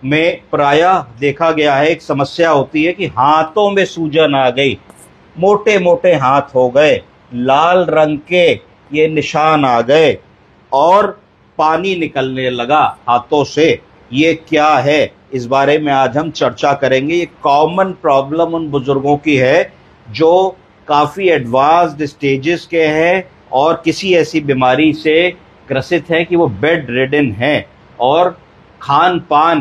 में प्रायः देखा गया है, एक समस्या होती है कि हाथों में सूजन आ गई, मोटे मोटे हाथ हो गए, लाल रंग के ये निशान आ गए और पानी निकलने लगा हाथों से। ये क्या है, इस बारे में आज हम चर्चा करेंगे। ये कॉमन प्रॉब्लम उन बुजुर्गों की है जो काफ़ी एडवांस्ड स्टेजेस के हैं और किसी ऐसी बीमारी से ग्रसित हैं कि वो बेड रिडन हैं और खान पान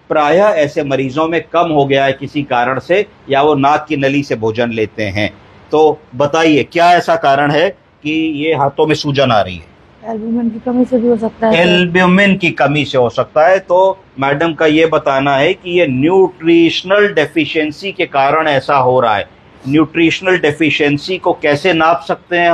प्रायः ऐसे मरीजों में कम हो गया है किसी कारण से, या वो नाक की नली से भोजन लेते हैं। तो बताइए क्या ऐसा कारण है कि ये हाथों में सूजन आ रही है? एल्ब्यूमिन की कमी से भी हो सकता है। एल्ब्यूमिन की कमी से हो सकता है। तो मैडम का ये बताना है कि ये न्यूट्रिशनल डेफिशिएंसी के कारण ऐसा हो रहा है। न्यूट्रिशनल डेफिशिएंसी को कैसे नाप सकते हैं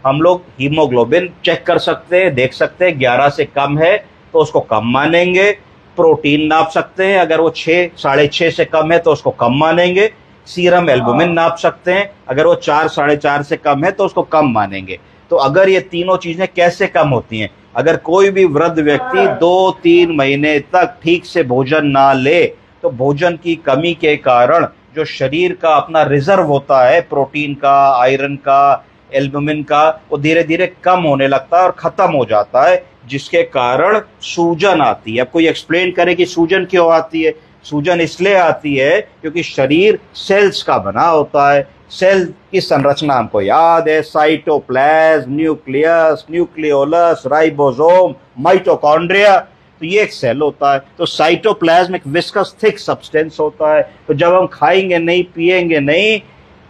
हम लोग हीमोग्लोबिन चेक कर सकते हैं, देख सकते हैं 11 से कम है तो उसको कम मानेंगे। प्रोटीन नाप सकते हैं, अगर वो 6, 6.5 से कम है तो उसको कम मानेंगे। सीरम एल्बुमिन नाप सकते हैं, अगर वो 4, 4.5 से कम है तो उसको कम मानेंगे। तो अगर ये तीनों चीजें कैसे कम होती हैं? अगर कोई भी वृद्ध व्यक्ति 2-3 महीने तक ठीक से भोजन ना ले तो भोजन की कमी के कारण जो शरीर का अपना रिजर्व होता है प्रोटीन का, आयरन का, एल्बुमिन का, वो धीरे धीरे कम होने लगता है और खत्म हो जाता है, जिसके कारण सूजन आती है। अब कोई एक्सप्लेन करे कि सूजन क्यों आती है? सूजन इसलिए आती है क्योंकि शरीर सेल्स का बना होता है। सेल की संरचना हमको याद है, cytoplasm, nucleus, nucleolus, ribosome, mitochondria. तो ये एक सेल होता है। तो साइटोप्लाज्म एक विस्कस थिक सब्सटेंस होता है। तो जब हम खाएंगे नहीं, पिएंगे नहीं,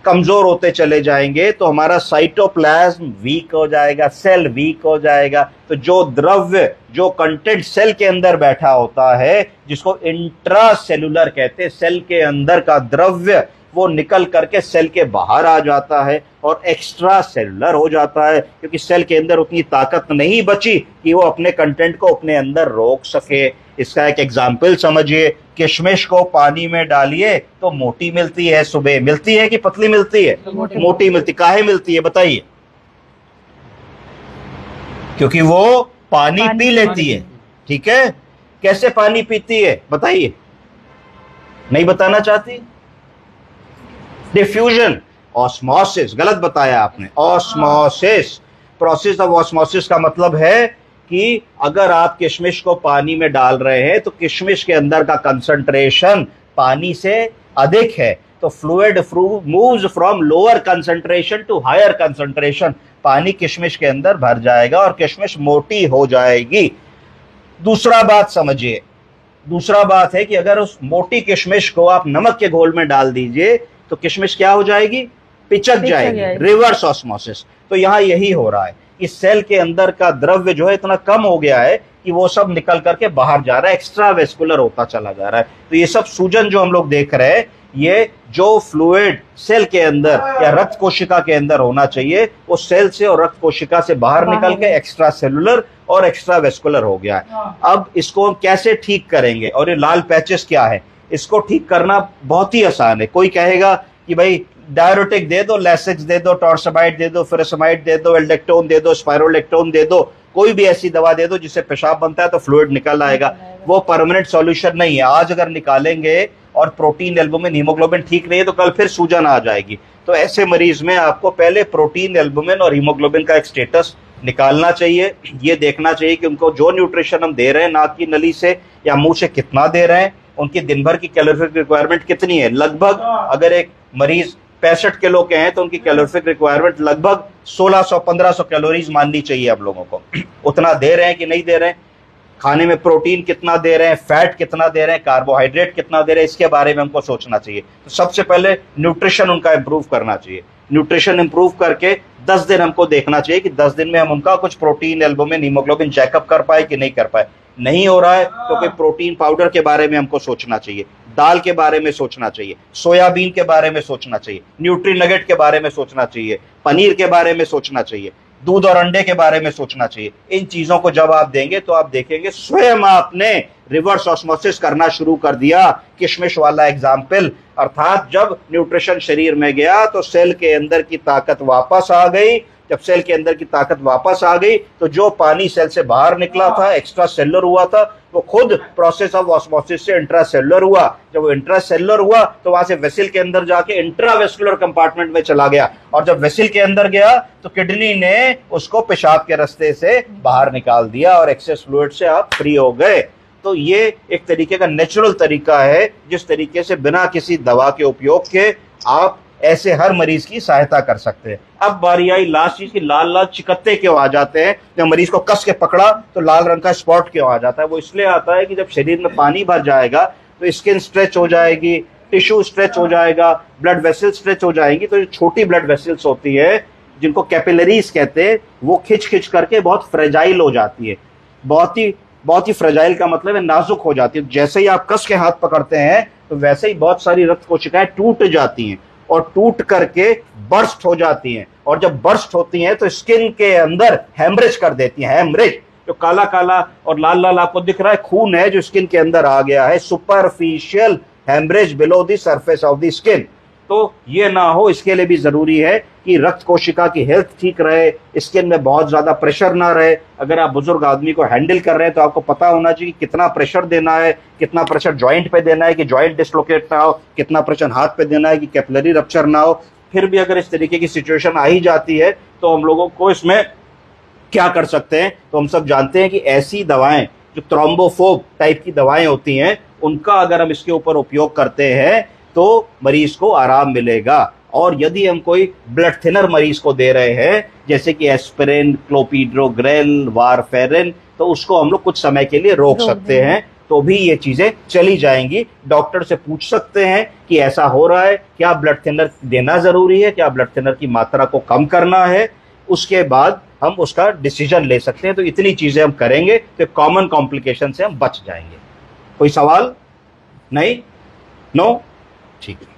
कमजोर होते चले जाएंगे तो हमारा साइटोप्लाज्म वीक हो जाएगा, सेल वीक हो जाएगा। तो जो द्रव्य, जो कंटेंट सेल के अंदर बैठा होता है, जिसको इंट्रासेलुलर कहते हैं, सेल के अंदर का द्रव्य, वो निकल करके सेल के बाहर आ जाता है और एक्स्ट्रा सेलुलर हो जाता है, क्योंकि सेल के अंदर उतनी ताकत नहीं बची कि वो अपने कंटेंट को अपने अंदर रोक सके। इसका एक एग्जाम्पल समझिए, किशमिश को पानी में डालिए तो मोटी मिलती है, सुबह मिलती है कि पतली मिलती है? मोटी मिलती। काहे मिलती है बताइए? क्योंकि वो पानी पी लेती है। ठीक है, कैसे पानी पीती है बताइए? नहीं बताना चाहती? Diffusion, osmosis. गलत बताया आपने, ऑस्मोसिस। प्रोसेस ऑफ ऑस्मोसिस का मतलब है कि अगर आप किशमिश को पानी में डाल रहे हैं तो किशमिश के अंदर का कंसंट्रेशन पानी से अधिक है, तो fluid moves from lower concentration to higher concentration. पानी किशमिश के अंदर भर जाएगा और किशमिश मोटी हो जाएगी। दूसरा बात समझिए, दूसरा बात है कि अगर उस मोटी किशमिश को आप नमक के घोल में डाल दीजिए तो किशमिश क्या हो जाएगी? पिचक जाएगी। Reverse osmosis. तो यहां यही हो रहा है, इस सेल के अंदर का द्रव्य जो है इतना कम हो गया है कि वो सब निकल करके बाहर जा रहा है, एक्स्ट्रा वेस्कुलर होता चला जा रहा है। तो ये सब सूजन जो हम लोग देख रहे हैं, ये जो फ्लूइड सेल के अंदर या रक्त कोशिका के अंदर होना चाहिए, वो सेल से और रक्त कोशिका से बाहर निकल के एक्स्ट्रा सेलुलर और एक्स्ट्रा वेस्कुलर हो गया है। अब इसको हम कैसे ठीक करेंगे? और ये लाल पैचेस क्या है? इसको ठीक करना बहुत ही आसान है। कोई कहेगा कि भाई डायरेटिक दे दो, लैसिक्स दे दो, टॉर्समाइड दे दो, फुरासेमाइड दे दो, एल्डेक्टोन दे दो, स्पाइरोलेक्टोन दे दो, कोई भी ऐसी दवा दे दो जिससे पेशाब बनता है तो फ्लूइड निकल आएगा। वो परमानेंट सॉल्यूशन नहीं है। आज अगर निकालेंगे और प्रोटीन, एल्बुमिन, हीमोग्लोबिन ठीक नहीं है तो कल फिर सूजन आ जाएगी। तो ऐसे मरीज में आपको पहले प्रोटीन, एल्बुमिन और हीमोग्लोबिन का एक स्टेटस निकालना चाहिए। ये देखना चाहिए कि उनको जो न्यूट्रिशन हम दे रहे हैं नाक की नली से या मुंह से कितना दे रहे हैं, उनकी दिन भर की कैलोरीफिक रिक्वायरमेंट कितनी है। लगभग अगर एक मरीज 65 किलो के हैं तो उनकी कैलोरीफिक रिक्वायरमेंट लगभग 1600-1500 कैलोरीज माननी चाहिए आप लोगों को। उतना दे रहे हैं कि नहीं दे रहे हैं? खाने में प्रोटीन कितना दे रहे हैं, फैट कितना दे रहे हैं, कार्बोहाइड्रेट कितना दे रहे हैं, इसके बारे में हमको सोचना चाहिए। तो सबसे पहले न्यूट्रिशन उनका इंप्रूव करना चाहिए। न्यूट्रिशन इंप्रूव करके 10 दिन हमको देखना चाहिए कि 10 दिन में हम उनका कुछ प्रोटीन, एल्बुमिन, हीमोग्लोबिन चेकअप कर पाए कि नहीं कर पाए। नहीं हो रहा है तो कोई प्रोटीन पाउडर के बारे में हमको सोचना चाहिए, दाल के बारे में सोचना चाहिए, सोयाबीन के बारे में सोचना चाहिए, न्यूट्री नगेट के बारे में सोचना चाहिए, पनीर के बारे में सोचना चाहिए, दूध और अंडे के बारे में सोचना चाहिए। इन चीजों को जब आप देंगे तो आप देखेंगे स्वयं आपने रिवर्स ऑस्मोसिस करना शुरू कर दिया। किशमिश वाला एग्जाम्पल, अर्थात जब न्यूट्रिशन शरीर में गया तो सेल के अंदर की ताकत वापस आ गई जब सेल के अंदर की ताकत वापस आ गई तो जो पानी सेल से बाहर निकला था, एक्स्ट्रा सेलुलर हुआ था, वो खुद प्रोसेस ऑफ ऑस्मोसिस से इंट्रासेलुलर हुआ। जब वो इंट्रासेलुलर हुआ तो वहां से वेसिल के अंदर जाके इंट्रावेस्कुलर कंपार्टमेंट में चला गया, और जब वेसिल के अंदर गया तो किडनी ने उसको पेशाब के रास्ते से बाहर निकाल दिया और एक्सेस फ्लूइड से आप फ्री हो गए। तो ये एक तरीके का नेचुरल तरीका है जिस तरीके से बिना किसी दवा के उपयोग के आप ऐसे हर मरीज की सहायता कर सकते हैं। अब बारी आई लास्ट चीज की, लाल लाल चिकत्ते क्यों आ जाते हैं? जब मरीज को कस के पकड़ा तो लाल रंग का स्पॉट क्यों आ जाता है? वो इसलिए आता है कि जब शरीर में पानी भर जाएगा तो स्किन स्ट्रेच हो जाएगी, टिश्यू स्ट्रेच हो जाएगा, ब्लड वेसल स्ट्रेच हो जाएगी। तो जो छोटी ब्लड वेसल्स होती है जिनको कैपिलरीज कहते हैं, वो खिंच खिंच करके बहुत फ्रेजाइल हो जाती है। बहुत ही फ्रेजाइल का मतलब है नाजुक हो जाती है। जैसे ही आप कस के हाथ पकड़ते हैं तो वैसे ही बहुत सारी रक्त कोशिकाएं टूट जाती हैं और टूट करके बर्स्ट हो जाती हैं, और जब बर्स्ट होती हैं तो स्किन के अंदर हेमरेज कर देती हैं। हेमरेज जो काला काला और लाल लाल आपको दिख रहा है, खून है जो स्किन के अंदर आ गया है, superficial haemorrhage below the surface of the skin. तो ये ना हो, इसके लिए भी जरूरी है कि रक्त कोशिका की हेल्थ ठीक रहे, स्किन में बहुत ज्यादा प्रेशर ना रहे। अगर आप बुजुर्ग आदमी को हैंडल कर रहे हैं तो आपको पता होना चाहिए कि कितना प्रेशर देना है, कितना प्रेशर जॉइंट पे देना है कि जॉइंट डिसलोकेट ना हो, कितना प्रेशर हाथ पे देना है कि कैपिलरी रप्चर ना हो। फिर भी अगर इस तरीके की सिचुएशन आ ही जाती है तो हम लोगों को इसमें क्या कर सकते हैं? तो हम सब जानते हैं कि ऐसी दवाएं जो थ्रोम्बोफोब टाइप की दवाएं होती हैं, उनका अगर हम इसके ऊपर उपयोग करते हैं तो मरीज को आराम मिलेगा। और यदि हम कोई ब्लड थिनर मरीज को दे रहे हैं जैसे कि एस्पिरिन, क्लोपिड्रोग्रेल, वारफेरिन, तो उसको हम लोग कुछ समय के लिए रोक सकते हैं, तो भी ये चीजें चली जाएंगी। डॉक्टर से पूछ सकते हैं कि ऐसा हो रहा है, क्या ब्लड थिनर देना जरूरी है, क्या ब्लड थिनर की मात्रा को कम करना है, उसके बाद हम उसका डिसीजन ले सकते हैं। तो इतनी चीजें हम करेंगे तो कॉमन कॉम्प्लिकेशन से हम बच जाएंगे। कोई सवाल? नहीं? नो? ठीक है।